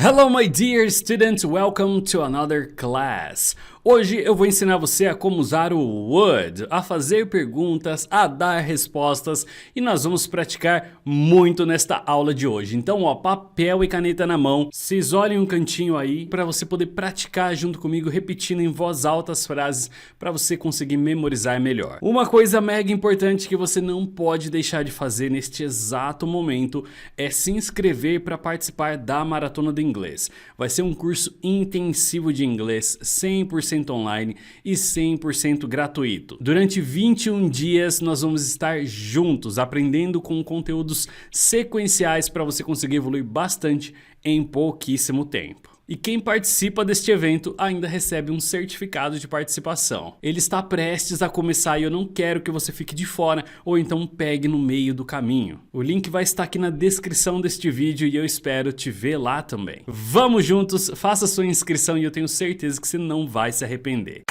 Hello my dear students, welcome to another class. Hoje eu vou ensinar você a como usar o would, a fazer perguntas, a dar respostas e nós vamos praticar muito nesta aula de hoje. Então ó, papel e caneta na mão, se isole um cantinho aí para você poder praticar junto comigo, repetindo em voz alta as frases para você conseguir memorizar melhor. Uma coisa mega importante que você não pode deixar de fazer neste exato momento é se inscrever para participar da Maratona do Inglês. Vai ser um curso intensivo de inglês 100% online e 100% gratuito. Durante 21 dias nós vamos estar juntos aprendendo com conteúdos sequenciais para você conseguir evoluir bastante em pouquíssimo tempo. E quem participa deste evento ainda recebe um certificado de participação. Ele está prestes a começar e eu não quero que você fique de fora ou então pegue no meio do caminho. O link vai estar aqui na descrição deste vídeo e eu espero te ver lá também. Vamos juntos, faça sua inscrição e eu tenho certeza que você não vai se arrepender.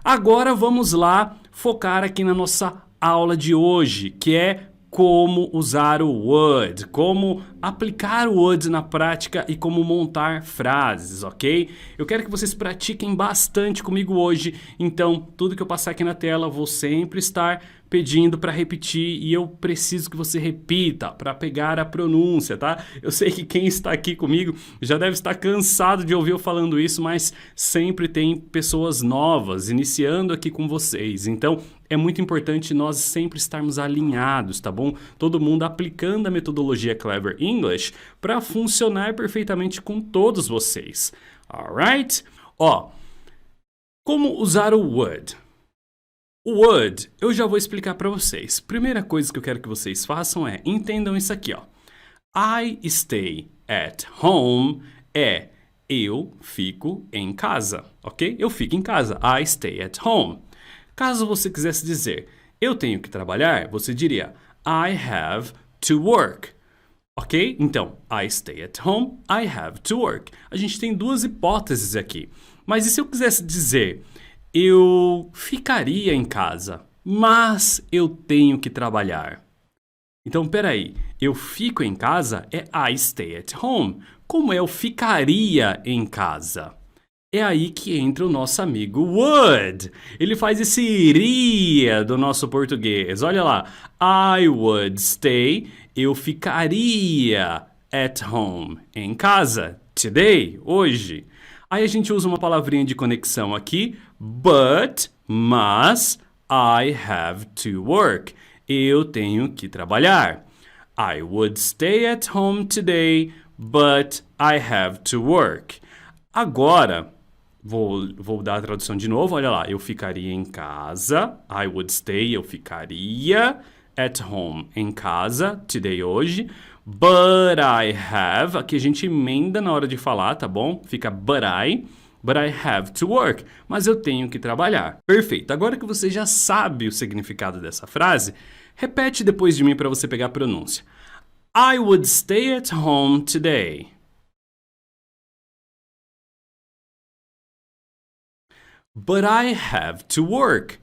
Agora vamos lá focar aqui na nossa aula de hoje, que é como usar o would, como aplicar o would na prática e como montar frases, ok? Eu quero que vocês pratiquem bastante comigo hoje, então tudo que eu passar aqui na tela vou sempre estar pedindo para repetir e eu preciso que você repita para pegar a pronúncia, tá? Eu sei que quem está aqui comigo já deve estar cansado de ouvir eu falando isso, mas sempre tem pessoas novas iniciando aqui com vocês, então é muito importante nós sempre estarmos alinhados, tá bom? Todo mundo aplicando a metodologia Clever English para funcionar perfeitamente com todos vocês, alright? Ó, como usar o would? O would, eu já vou explicar para vocês. Primeira coisa que eu quero que vocês façam é, entendam isso aqui, ó. I stay at home é eu fico em casa, ok? Eu fico em casa, I stay at home. Caso você quisesse dizer, eu tenho que trabalhar, você diria, I have to work. Ok? Então, I stay at home, I have to work. A gente tem duas hipóteses aqui. Mas e se eu quisesse dizer, eu ficaria em casa, mas eu tenho que trabalhar? Então, peraí, eu fico em casa é I stay at home. Como eu ficaria em casa? É aí que entra o nosso amigo would. Ele faz esse iria do nosso português. Olha lá, I would stay, eu ficaria at home, em casa, today, hoje. Aí a gente usa uma palavrinha de conexão aqui, but, mas, I have to work. Eu tenho que trabalhar. I would stay at home today, but I have to work. Agora, vou dar a tradução de novo, olha lá. Eu ficaria em casa, I would stay, eu ficaria at home, em casa, today, hoje. But I have, aqui a gente emenda na hora de falar, tá bom? Fica but I have to work. Mas eu tenho que trabalhar. Perfeito, agora que você já sabe o significado dessa frase, repete depois de mim para você pegar a pronúncia. I would stay at home today. But I have to work.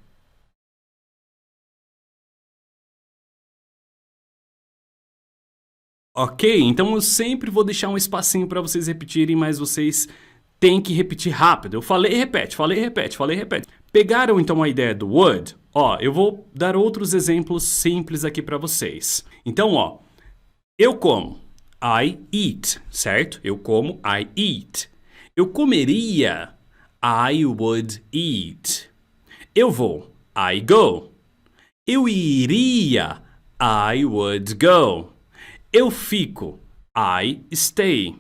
Ok, então eu sempre vou deixar um espacinho para vocês repetirem, mas vocês têm que repetir rápido. Eu falei e repete, falei e repete, falei e repete. Pegaram então a ideia do would? Ó, eu vou dar outros exemplos simples aqui para vocês. Então, ó, eu como, I eat, certo? Eu como, I eat. Eu comeria, I would eat. Eu vou, I go. Eu iria, I would go. Eu fico, I stay.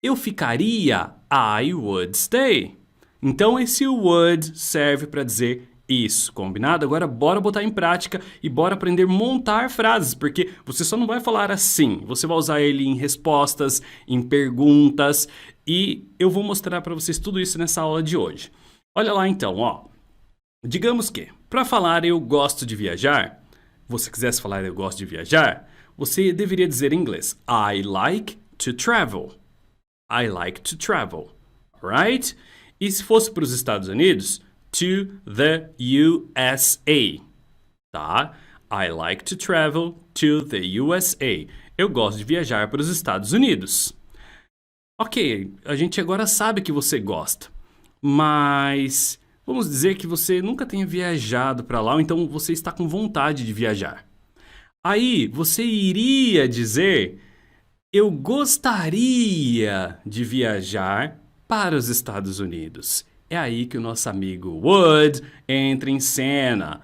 Eu ficaria, I would stay. Então esse would serve para dizer isso, combinado? Agora bora botar em prática e bora aprender a montar frases, porque você só não vai falar assim, você vai usar ele em respostas, em perguntas, e eu vou mostrar para vocês tudo isso nessa aula de hoje. Olha lá então, ó. Digamos que, para falar eu gosto de viajar, você quisesse falar eu gosto de viajar, você deveria dizer em inglês I like to travel. I like to travel. Alright? E se fosse para os Estados Unidos, to the USA. Tá? I like to travel to the USA. Eu gosto de viajar para os Estados Unidos. Ok, a gente agora sabe que você gosta, mas vamos dizer que você nunca tenha viajado para lá, ou então você está com vontade de viajar. Aí você iria dizer: eu gostaria de viajar para os Estados Unidos. É aí que o nosso amigo would entra em cena.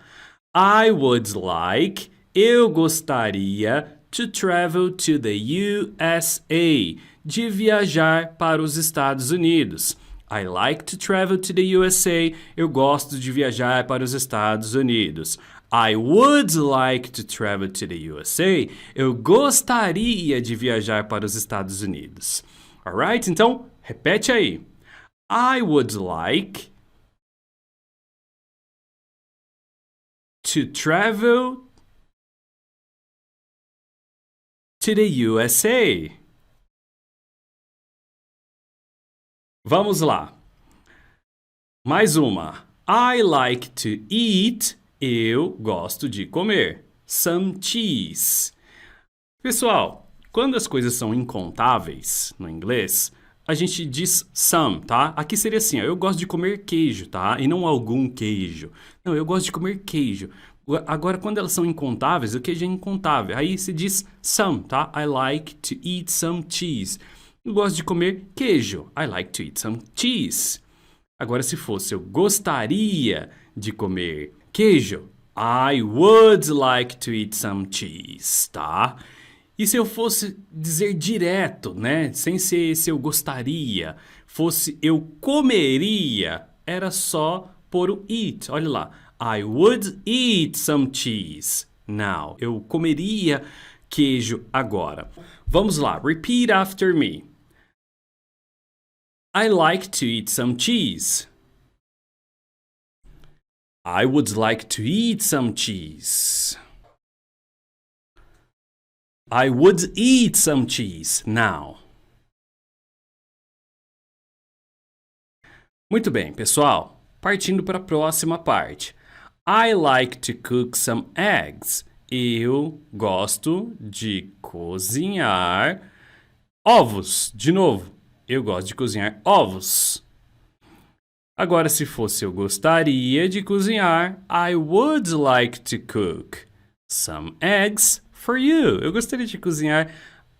I would like, eu gostaria, to travel to the USA, de viajar para os Estados Unidos. I like to travel to the USA, eu gosto de viajar para os Estados Unidos. I would like to travel to the USA, eu gostaria de viajar para os Estados Unidos. Alright? Então, repete aí. I would like to travel to the USA. Vamos lá. Mais uma. I like to eat. Eu gosto de comer. Some cheese. Pessoal, quando as coisas são incontáveis no inglês, a gente diz some, tá? Aqui seria assim, ó, eu gosto de comer queijo, tá? E não algum queijo. Não, eu gosto de comer queijo. Agora, quando elas são incontáveis, o queijo é incontável. Aí se diz some, tá? I like to eat some cheese. Eu gosto de comer queijo. I like to eat some cheese. Agora, se fosse eu gostaria de comer queijo, I would like to eat some cheese, tá? E se eu fosse dizer direto, né? Sem ser se eu gostaria, fosse eu comeria, era só pôr o eat. Olha lá. I would eat some cheese now. Eu comeria queijo agora. Vamos lá. Repeat after me. I like to eat some cheese. I would like to eat some cheese. I would eat some cheese now. Muito bem, pessoal. Partindo para a próxima parte. I like to cook some eggs. Eu gosto de cozinhar ovos. De novo, eu gosto de cozinhar ovos. Agora, se fosse eu gostaria de cozinhar, I would like to cook some eggs for you. Eu gostaria de cozinhar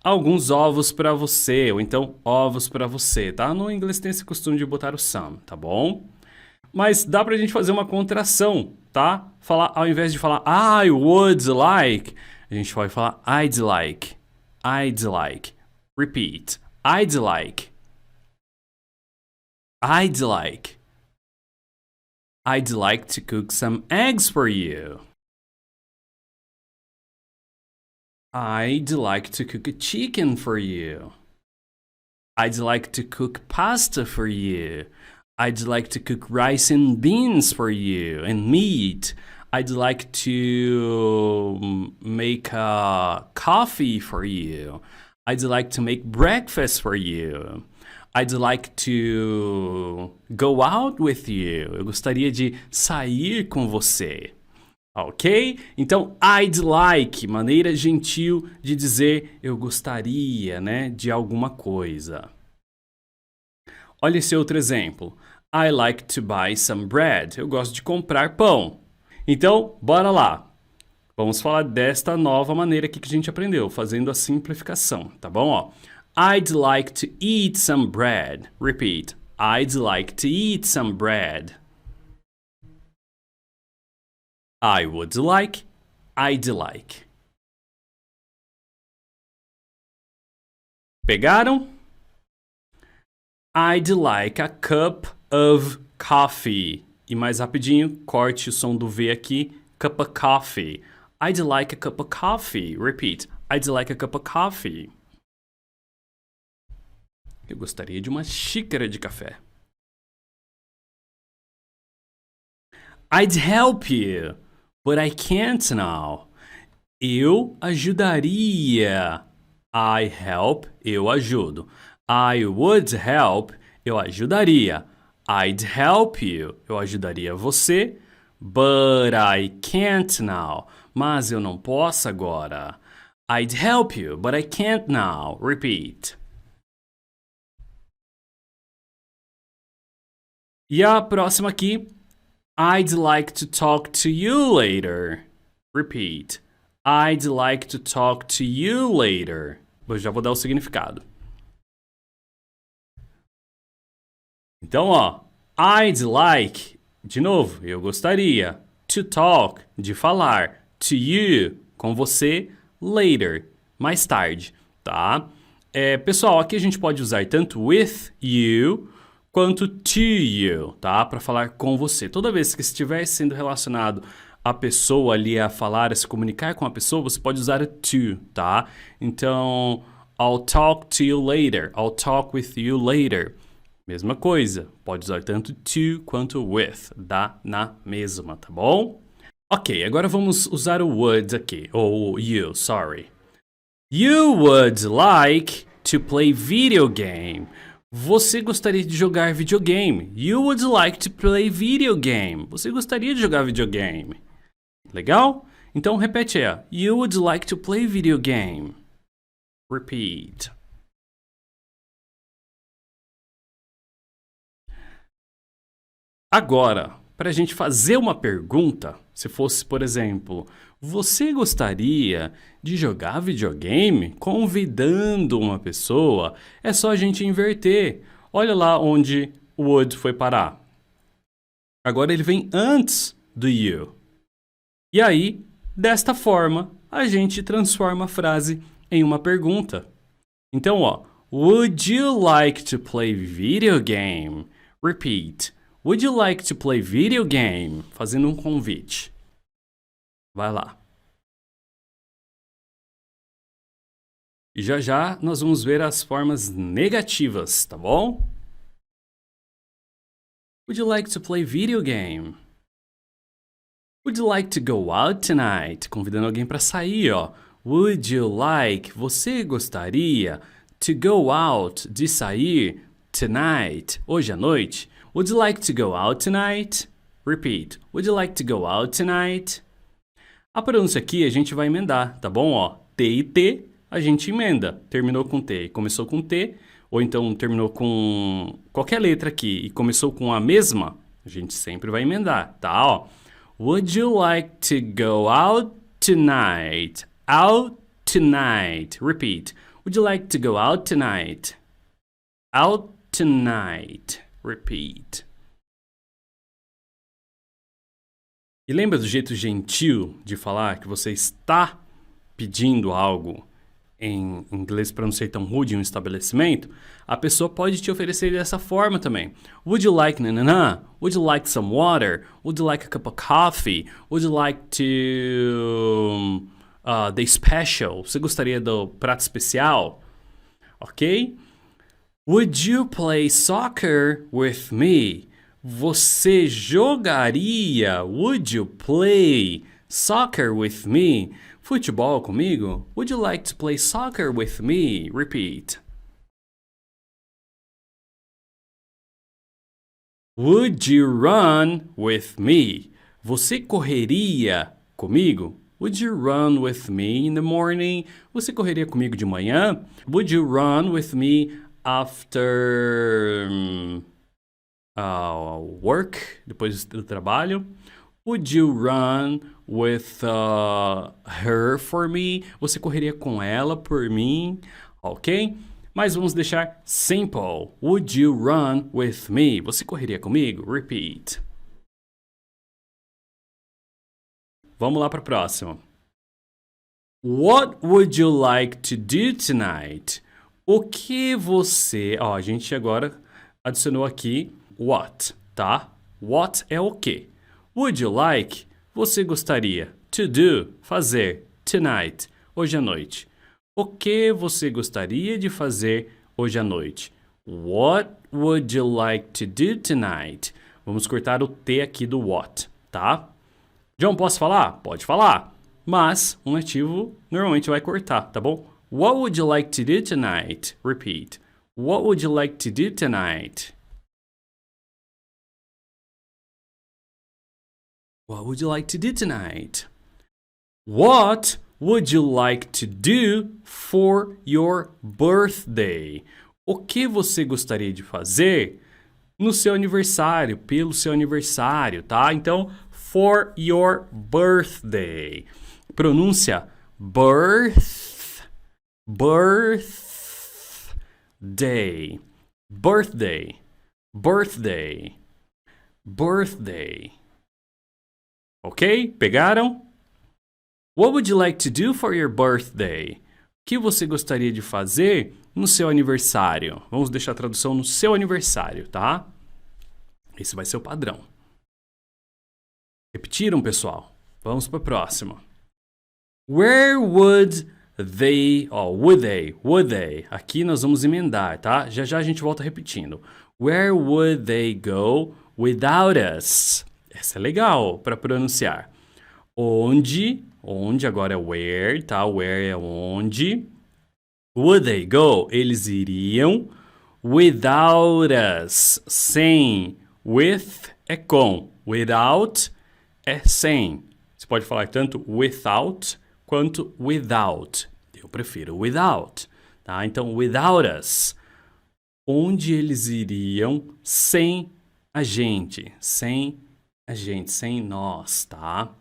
alguns ovos para você, ou então ovos para você, tá? No inglês tem esse costume de botar o some, tá bom? Mas dá pra gente fazer uma contração, tá? Falar, ao invés de falar I would like, a gente pode falar I'd like. I'd like. Repeat. I'd like. I'd like. I'd like to cook some eggs for you. I'd like to cook a chicken for you. I'd like to cook pasta for you. I'd like to cook rice and beans for you and meat. I'd like to make a coffee for you. I'd like to make breakfast for you. I'd like to go out with you. Eu gostaria de sair com você. Ok? Então, I'd like, maneira gentil de dizer eu gostaria, né, de alguma coisa. Olha esse outro exemplo. I like to buy some bread. Eu gosto de comprar pão. Então, bora lá. Vamos falar desta nova maneira aqui que a gente aprendeu, fazendo a simplificação, tá bom? Ó, I'd like to eat some bread. Repeat. I'd like to eat some bread. I would like. I'd like. Pegaram? I'd like a cup of coffee. E mais rapidinho, corte o som do V aqui. Cup of coffee. I'd like a cup of coffee. Repeat. I'd like a cup of coffee. Eu gostaria de uma xícara de café. I'd help you, but I can't now. Eu ajudaria, I help, eu ajudo. I would help, eu ajudaria. I'd help you, eu ajudaria você. But I can't now, mas eu não posso agora. I'd help you, but I can't now. Repeat. E a próxima aqui. I'd like to talk to you later. Repeat. I'd like to talk to you later. Eu já vou dar o significado. Então, ó. I'd like, de novo, eu gostaria. To talk, de falar. To you, com você. Later, mais tarde, tá? Pessoal, aqui a gente pode usar tanto with you quanto to you, tá? Para falar com você. Toda vez que estiver sendo relacionado a pessoa ali a falar, a se comunicar com a pessoa, você pode usar to, tá? Então, I'll talk to you later. I'll talk with you later. Mesma coisa, pode usar tanto to quanto with, dá na mesma, tá bom? Ok, agora vamos usar o would aqui, ou you, sorry. You would like to play video game. Você gostaria de jogar videogame. You would like to play video game. Você gostaria de jogar videogame. Legal? Então repete aí. You would like to play video game. Repeat. Agora, para a gente fazer uma pergunta, se fosse, por exemplo, você gostaria de jogar videogame? Convidando uma pessoa, é só a gente inverter. Olha lá onde o would foi parar. Agora ele vem antes do you. E aí, desta forma, a gente transforma a frase em uma pergunta. Então, ó, would you like to play video game? Repeat. Would you like to play video game? Fazendo um convite. Vai lá. E já já nós vamos ver as formas negativas, tá bom? Would you like to play video game? Would you like to go out tonight? Convidando alguém para sair, ó. Would you like, você gostaria, to go out, de sair, tonight, hoje à noite? Would you like to go out tonight? Repeat. Would you like to go out tonight? A pronúncia aqui a gente vai emendar, tá bom? Ó, T e T, a gente emenda. Terminou com T e começou com T, ou então terminou com qualquer letra aqui e começou com a mesma, a gente sempre vai emendar, tá? Ó, would you like to go out tonight? Out tonight. Repeat. Would you like to go out tonight? Out tonight. Repeat. E lembra do jeito gentil de falar que você está pedindo algo em inglês para não ser tão rude em um estabelecimento? A pessoa pode te oferecer dessa forma também. Would you like nanana? Would you like some water? Would you like a cup of coffee? Would you like to the special? Você gostaria do prato especial? Ok? Would you play soccer with me? Você jogaria? Would you play soccer with me? Futebol comigo? Would you like to play soccer with me? Repeat. Would you run with me? Você correria comigo? Would you run with me in the morning? Você correria comigo de manhã? Would you run with me after work, depois do trabalho? Would you run with her for me? Você correria com ela por mim? Ok? Mas vamos deixar simple. Would you run with me? Você correria comigo? Repeat. Vamos lá para a próxima. What would you like to do tonight? O que você... Ó, a gente agora adicionou aqui what, tá? What é o que. Would you like? Você gostaria. To do, fazer. Tonight, hoje à noite. O que você gostaria de fazer hoje à noite? What would you like to do tonight? Vamos cortar o T aqui do what, tá? John, posso falar? Pode falar. Mas um nativo normalmente vai cortar, tá bom? What would you like to do tonight? Repeat. What would you like to do tonight? What would you like to do tonight? What would you like to do for your birthday? O que você gostaria de fazer no seu aniversário, pelo seu aniversário, tá? Então, for your birthday. Pronúncia birthday. Birthday. Ok? Pegaram? What would you like to do for your birthday? O que você gostaria de fazer no seu aniversário? Vamos deixar a tradução no seu aniversário, tá? Esse vai ser o padrão. Repetiram, pessoal? Vamos para a próxima. Where would they... would they. Aqui nós vamos emendar, tá? Já a gente volta repetindo. Where would they go without us? Essa é legal para pronunciar. Onde agora é where, tá? Where é onde. Would they go? Eles iriam. Without us. Sem. With é com. Without é sem. Você pode falar tanto without quanto without. Eu prefiro without, tá? Então, without us. Onde eles iriam sem a gente. Sem nós, tá?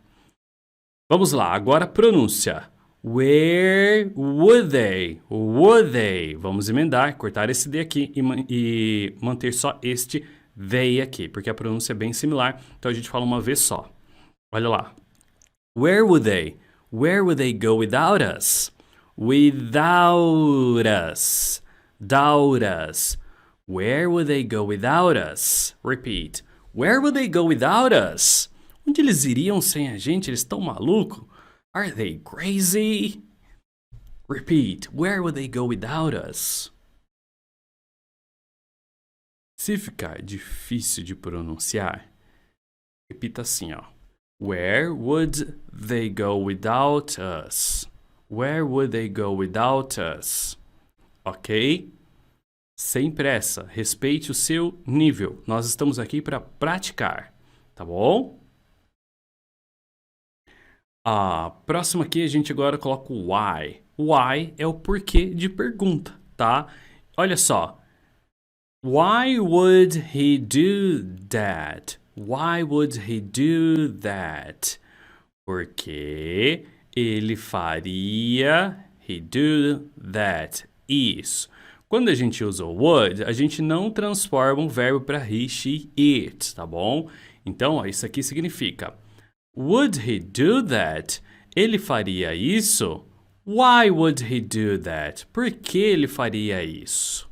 Vamos lá, agora pronúncia. Where would they? Would they? Vamos emendar, cortar esse D aqui e manter só este they aqui, porque a pronúncia é bem similar, então a gente fala uma vez só. Olha lá. Where would they? Where would they go without us? Without us. Doubt us. Where would they go without us? Repeat. Where would they go without us? Onde eles iriam sem a gente? Eles estão malucos? Are they crazy? Repeat. Where would they go without us? Se ficar difícil de pronunciar, repita assim, ó. Where would they go without us? Where would they go without us? Ok? Sem pressa. Respeite o seu nível. Nós estamos aqui para praticar. Tá bom? A próxima aqui a gente agora coloca o why. Why é o porquê de pergunta, tá? Olha só. Why would he do that? Why would he do that? Porque ele faria, he do that, isso. Quando a gente usa o would, a gente não transforma um verbo para he, she, it, tá bom? Então, ó, isso aqui significa would he do that? Ele faria isso? Why would he do that? Por que ele faria isso?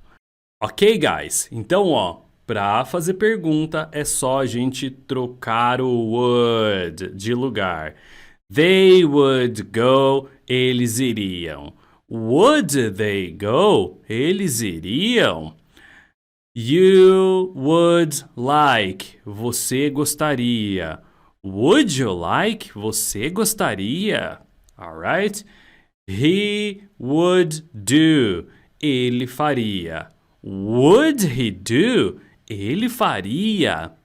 Ok, guys? Então, ó, para fazer pergunta é só a gente trocar o would de lugar. They would go, eles iriam. Would they go? Eles iriam. You would like, você gostaria. Would you like? Você gostaria. Alright? He would do. Ele faria. Would he do? Ele faria.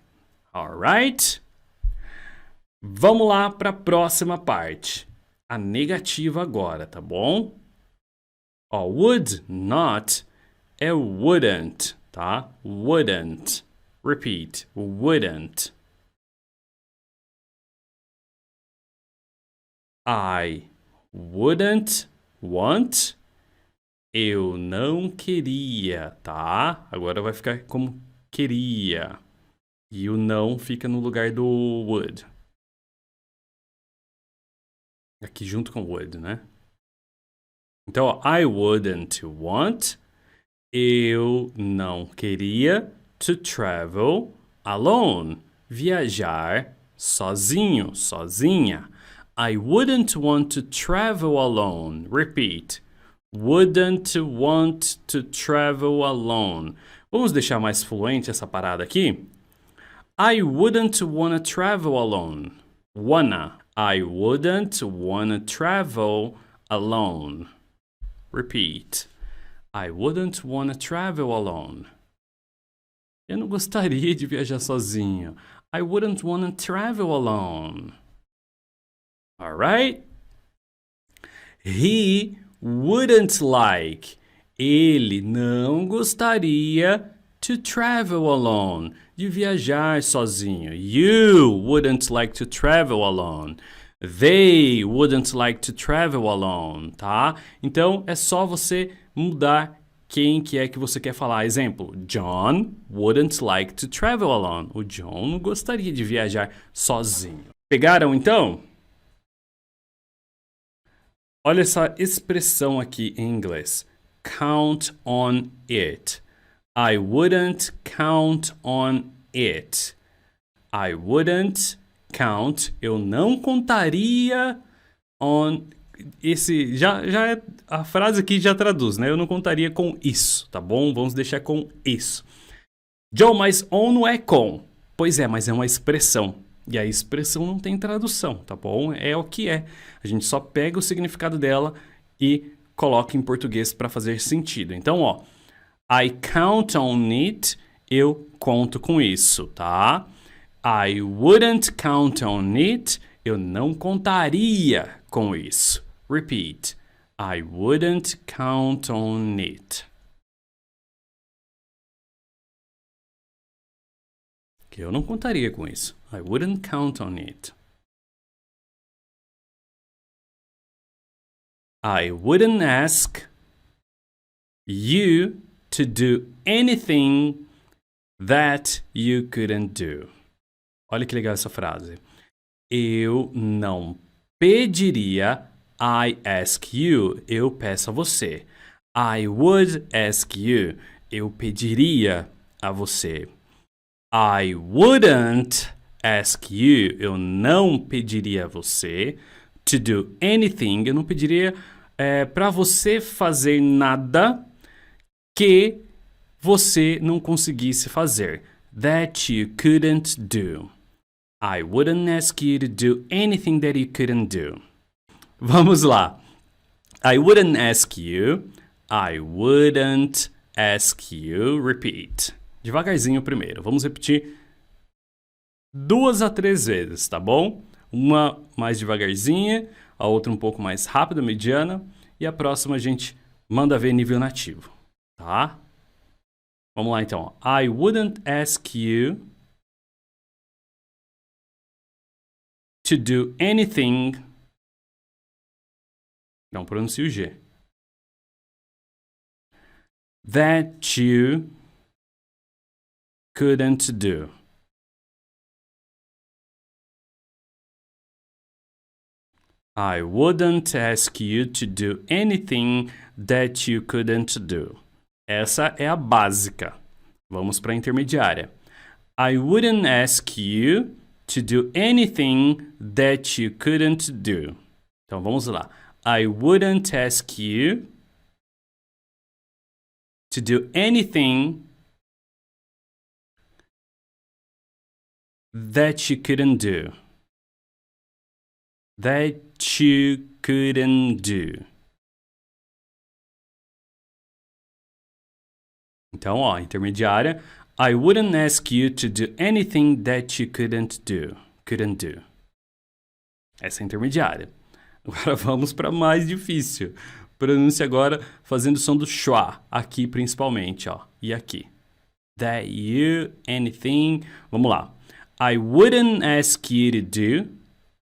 Alright? Vamos lá para a próxima parte. A negativa agora, tá bom? Ó, would not é wouldn't, tá? Wouldn't. Repeat. Wouldn't. I wouldn't want. Eu não queria, tá? Agora vai ficar como queria. E o não fica no lugar do would. Aqui junto com would, né? Então, ó, I wouldn't want. Eu não queria to travel alone. Viajar sozinho, sozinha. I wouldn't want to travel alone. Repeat. Wouldn't want to travel alone. Vamos deixar mais fluente essa parada aqui? I wouldn't wanna travel alone. Wanna. I wouldn't wanna travel alone. Repeat. I wouldn't wanna travel alone. Eu não gostaria de viajar sozinho. I wouldn't wanna travel alone. Alright? He wouldn't like. Ele não gostaria to travel alone. De viajar sozinho. You wouldn't like to travel alone. They wouldn't like to travel alone, tá? Então, é só você mudar quem que é que você quer falar. Exemplo, John wouldn't like to travel alone. O John não gostaria de viajar sozinho. Pegaram, então? Olha essa expressão aqui em inglês. Count on it. I wouldn't count on it. I wouldn't count. Eu não contaria on. Esse já é a frase aqui já traduz, né? Eu não contaria com isso, tá bom? Vamos deixar com isso. Joe, mas on não é com. Pois é, mas é uma expressão. E a expressão não tem tradução, tá bom? É o que é. A gente só pega o significado dela e coloca em português para fazer sentido. Então, ó, I count on it, eu conto com isso, tá? I wouldn't count on it, eu não contaria com isso. Repeat. I wouldn't count on it. Que eu não contaria com isso. I wouldn't count on it. I wouldn't ask you to do anything that you couldn't do. Olha que legal essa frase. Eu não pediria, I ask you, eu peço a você. I would ask you, eu pediria a você. I wouldn't ask you, eu não pediria a você. To do anything, eu não pediria para você fazer nada que você não conseguisse fazer. That you couldn't do. I wouldn't ask you to do anything that you couldn't do. Vamos lá. I wouldn't ask you. I wouldn't ask you. Repeat. Devagarzinho primeiro. Vamos repetir 2 a 3 vezes, tá bom? Uma mais devagarzinha, a outra um pouco mais rápida, mediana. E a próxima a gente manda ver nível nativo, tá? Vamos lá então. I wouldn't ask you to do anything. Não pronuncio o G. That you couldn't do. I wouldn't ask you to do anything that you couldn't do. Essa é a básica. Vamos para a intermediária. I wouldn't ask you to do anything that you couldn't do. Então vamos lá. I wouldn't ask you to do anything that you couldn't do. That you couldn't do. Então, ó, intermediária. I wouldn't ask you to do anything that you couldn't do. Couldn't do. Essa é a intermediária. Agora vamos para mais difícil. Pronúncia agora fazendo o som do schwa. Aqui principalmente, ó. E aqui. That you, anything. Vamos lá. I wouldn't ask you to do.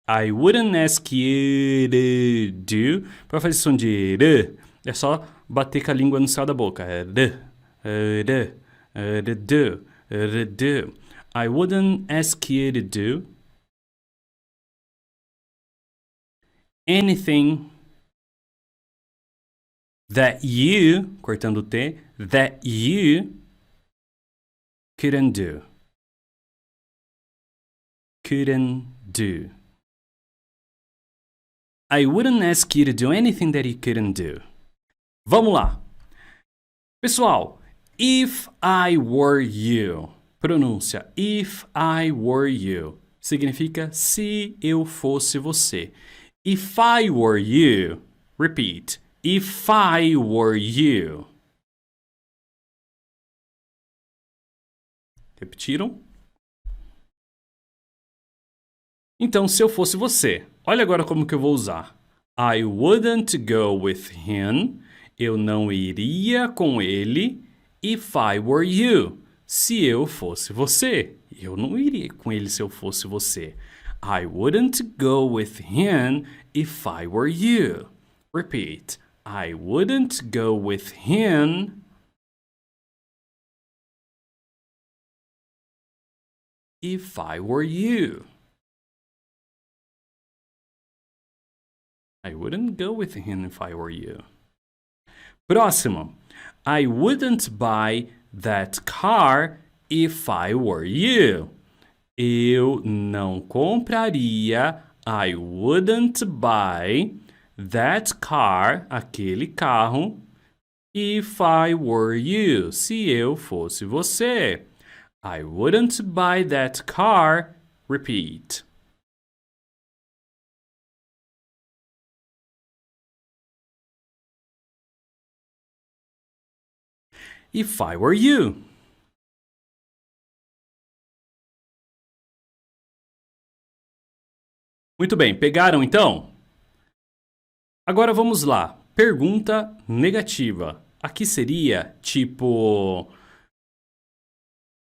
I wouldn't ask you to do. Para fazer som de r, é só bater com a língua no céu da boca. Do. I wouldn't ask you to do anything that you, cortando o T, that you couldn't do. Couldn't do. I wouldn't ask you to do anything that you couldn't do. Vamos lá. Pessoal, if I were you. Pronúncia. If I were you. Significa se eu fosse você. If I were you. Repeat. If I were you. Repetiram? Então, se eu fosse você, olha agora como que eu vou usar. I wouldn't go with him. Eu não iria com ele. If I were you. Se eu fosse você. Eu não iria com ele se eu fosse você. I wouldn't go with him if I were you. Repeat. I wouldn't go with him if I were you. I wouldn't go with him if I were you. Próximo. I wouldn't buy that car if I were you. Eu não compraria. I wouldn't buy that car, aquele carro, if I were you. Se eu fosse você. I wouldn't buy that car. Repeat. If I were you. Muito bem, pegaram então? Agora vamos lá. Pergunta negativa. Aqui seria tipo...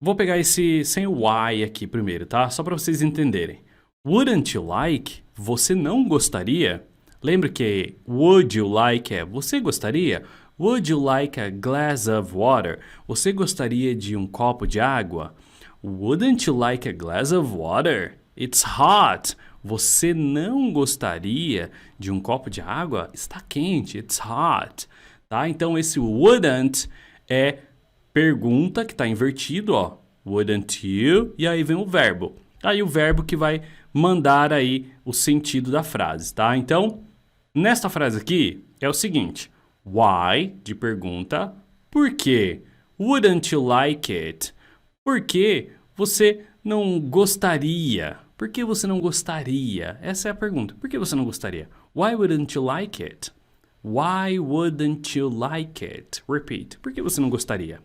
Vou pegar esse sem o why aqui primeiro, tá? Só para vocês entenderem. Wouldn't you like? Você não gostaria? Lembra que would you like é você gostaria? Would you like a glass of water? Você gostaria de um copo de água? Wouldn't you like a glass of water? It's hot. Você não gostaria de um copo de água? Está quente. It's hot. Tá? Então esse wouldn't é pergunta que está invertido, ó. Wouldn't you? E aí vem o verbo. Aí o verbo que vai mandar aí o sentido da frase, tá? Então, nesta frase aqui é o seguinte. Why, de pergunta. Por quê? Wouldn't you like it? Por que você não gostaria? Por que você não gostaria? Essa é a pergunta. Por que você não gostaria? Why wouldn't you like it? Why wouldn't you like it? Repeat. Por que você não gostaria?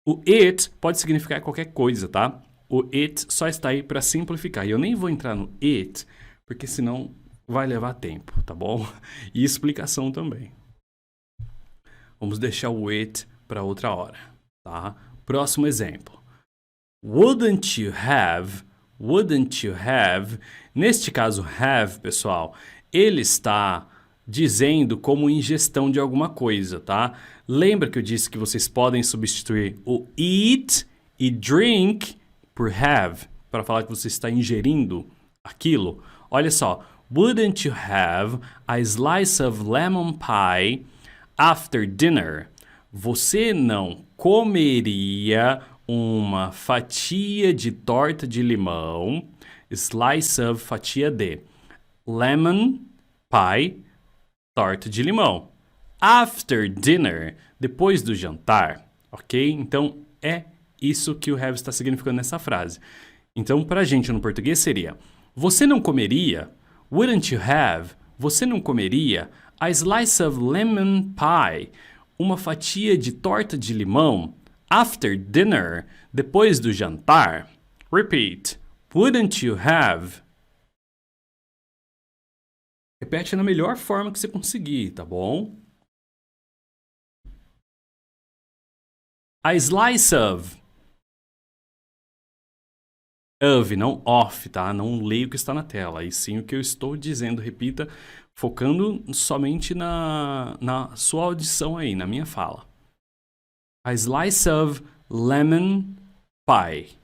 O it pode significar qualquer coisa, tá? O it só está aí para simplificar. E eu nem vou entrar no it, porque senão vai levar tempo, tá bom? E explicação também. Vamos deixar o it para outra hora, tá? Próximo exemplo. Wouldn't you have? Wouldn't you have? Neste caso, have, pessoal, ele está dizendo como ingestão de alguma coisa, tá? Lembra que eu disse que vocês podem substituir o eat e drink por have, para falar que você está ingerindo aquilo? Olha só. Wouldn't you have a slice of lemon pie after dinner? Você não comeria uma fatia de torta de limão, slice of, fatia de, lemon pie, torta de limão. After dinner, depois do jantar, ok? Então, é isso que o have está significando nessa frase. Então, pra gente no português seria, você não comeria, wouldn't you have, você não comeria a slice of lemon pie, uma fatia de torta de limão, after dinner, depois do jantar? Repeat, wouldn't you have? Repete na melhor forma que você conseguir, tá bom? A slice of. Of, não off, tá? Não leio o que está na tela, e sim o que eu estou dizendo. Repita, focando somente na sua audição aí, na minha fala. A slice of lemon pie.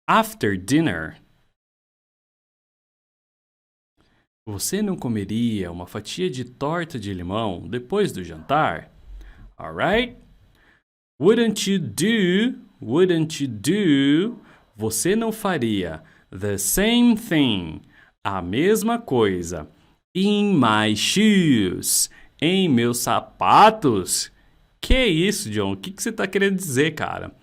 After dinner. Você não comeria uma fatia de torta de limão depois do jantar? Alright? Wouldn't you do? Wouldn't you do? Você não faria the same thing, a mesma coisa, in my shoes, em meus sapatos? Que isso, John? O que você está querendo dizer, cara?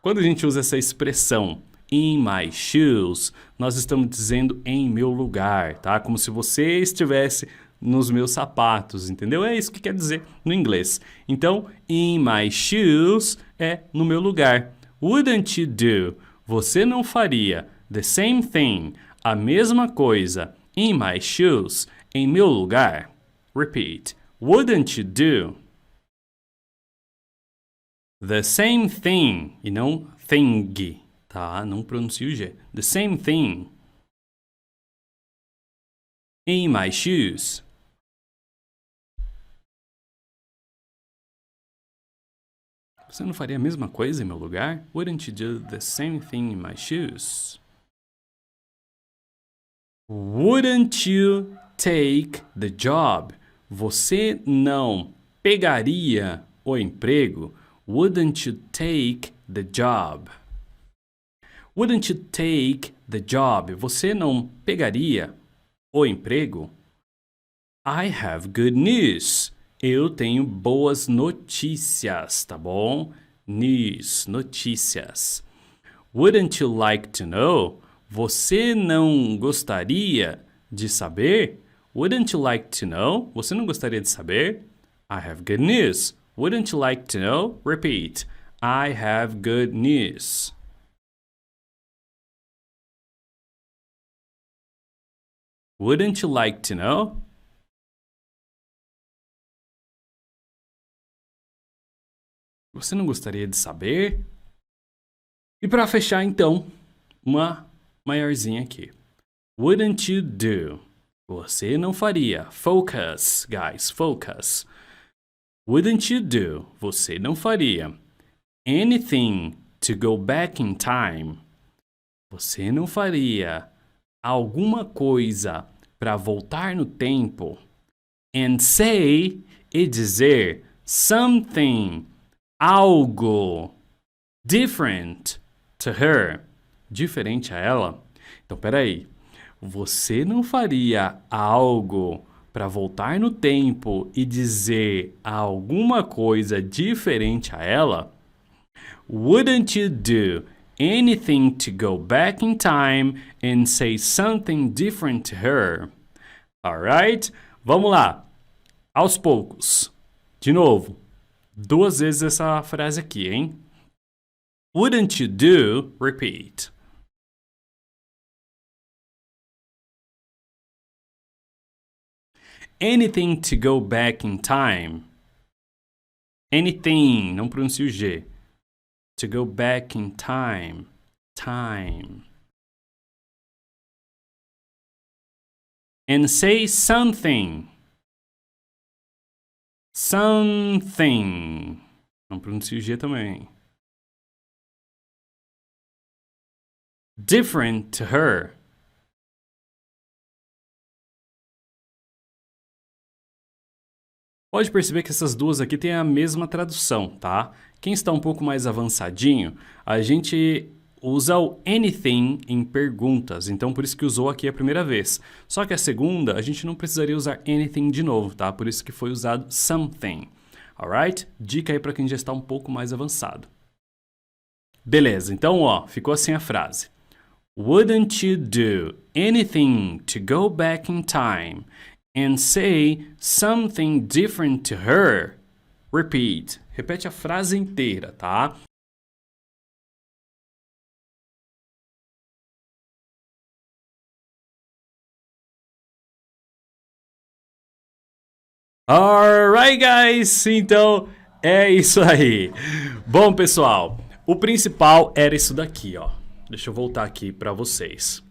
Quando a gente usa essa expressão in my shoes, nós estamos dizendo em meu lugar, tá? Como se você estivesse nos meus sapatos, entendeu? É isso que quer dizer no inglês. Então, in my shoes é no meu lugar. Wouldn't you do? Você não faria the same thing, a mesma coisa, in my shoes, em meu lugar? Repeat. Wouldn't you do the same thing, e não thing, tá? Não pronuncie o G. The same thing in my shoes. Você não faria a mesma coisa em meu lugar? Wouldn't you do the same thing in my shoes? Wouldn't you take the job? Você não pegaria o emprego? Wouldn't you take the job? Wouldn't you take the job? Você não pegaria o emprego? I have good news. Eu tenho boas notícias, tá bom? News, notícias. Wouldn't you like to know? Você não gostaria de saber? Wouldn't you like to know? Você não gostaria de saber? I have good news. Wouldn't you like to know? Repeat. I have good news. Wouldn't you like to know? Você não gostaria de saber? E para fechar, então, uma maiorzinha aqui. Wouldn't you do? Você não faria. Focus, guys, focus. Wouldn't you do? Você não faria. Anything to go back in time. Você não faria alguma coisa para voltar no tempo. And say, e dizer, something, algo, different to her, diferente a ela. Então, peraí, você não faria algo para voltar no tempo e dizer alguma coisa diferente a ela? Wouldn't you do anything to go back in time and say something different to her? Alright? Vamos lá. Aos poucos. De novo. 2 vezes essa frase aqui, hein? Wouldn't you do? Repeat. Anything to go back in time. Anything, não pronuncie o G. To go back in time. Time. And say something. Something. Não pronuncie o G também. Different to her. Pode perceber que essas duas aqui têm a mesma tradução, tá? Quem está um pouco mais avançadinho, a gente usa o anything em perguntas, então por isso que usou aqui a primeira vez. Só que a segunda, a gente não precisaria usar anything de novo, tá? Por isso que foi usado something. Alright? Dica aí para quem já está um pouco mais avançado. Beleza, então ó, ficou assim a frase. Wouldn't you do anything to go back in time and say something different to her? Repeat. Repete a frase inteira, tá? Alright, guys! Então, é isso aí. Bom, pessoal, o principal era isso daqui, ó. Deixa eu voltar aqui para vocês.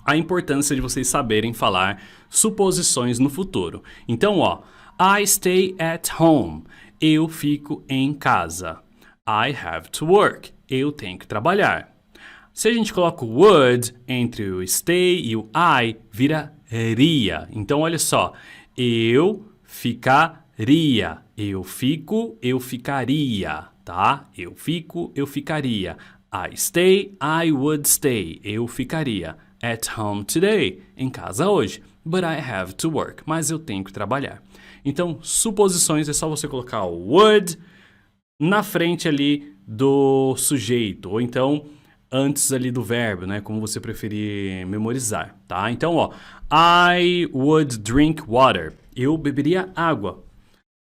A importância de vocês saberem falar suposições no futuro. Então, ó, I stay at home. Eu fico em casa. I have to work. Eu tenho que trabalhar. Se a gente coloca o would entre o stay e o I, viraria. Então, olha só. Eu ficaria. Eu fico, eu ficaria, tá? Eu fico, eu ficaria. I stay, I would stay. Eu ficaria. At home today. Em casa hoje. But I have to work. Mas eu tenho que trabalhar. Então, suposições é só você colocar o would na frente ali do sujeito. Ou então, antes ali do verbo, né? Como você preferir memorizar, tá? Então, ó, I would drink water. Eu beberia água.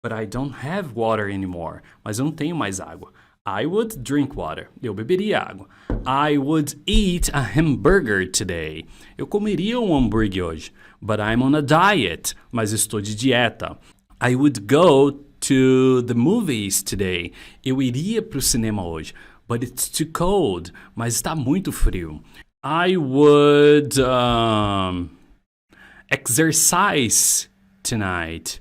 But I don't have water anymore. Mas eu não tenho mais água. I would drink water. Eu beberia água. I would eat a hamburger today. Eu comeria um hambúrguer hoje. But I'm on a diet. Mas estou de dieta. I would go to the movies today. Eu iria para o cinema hoje. But it's too cold. Mas está muito frio. I would exercise tonight.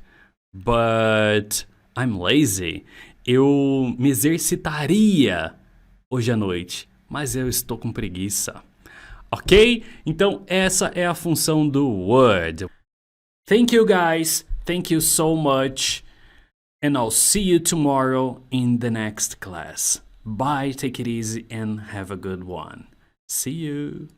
But I'm lazy. Eu me exercitaria hoje à noite, mas eu estou com preguiça. Ok? Então essa é a função do would. Thank you guys. Thank you so much. And I'll see you tomorrow in the next class. Bye, take it easy and have a good one. See you.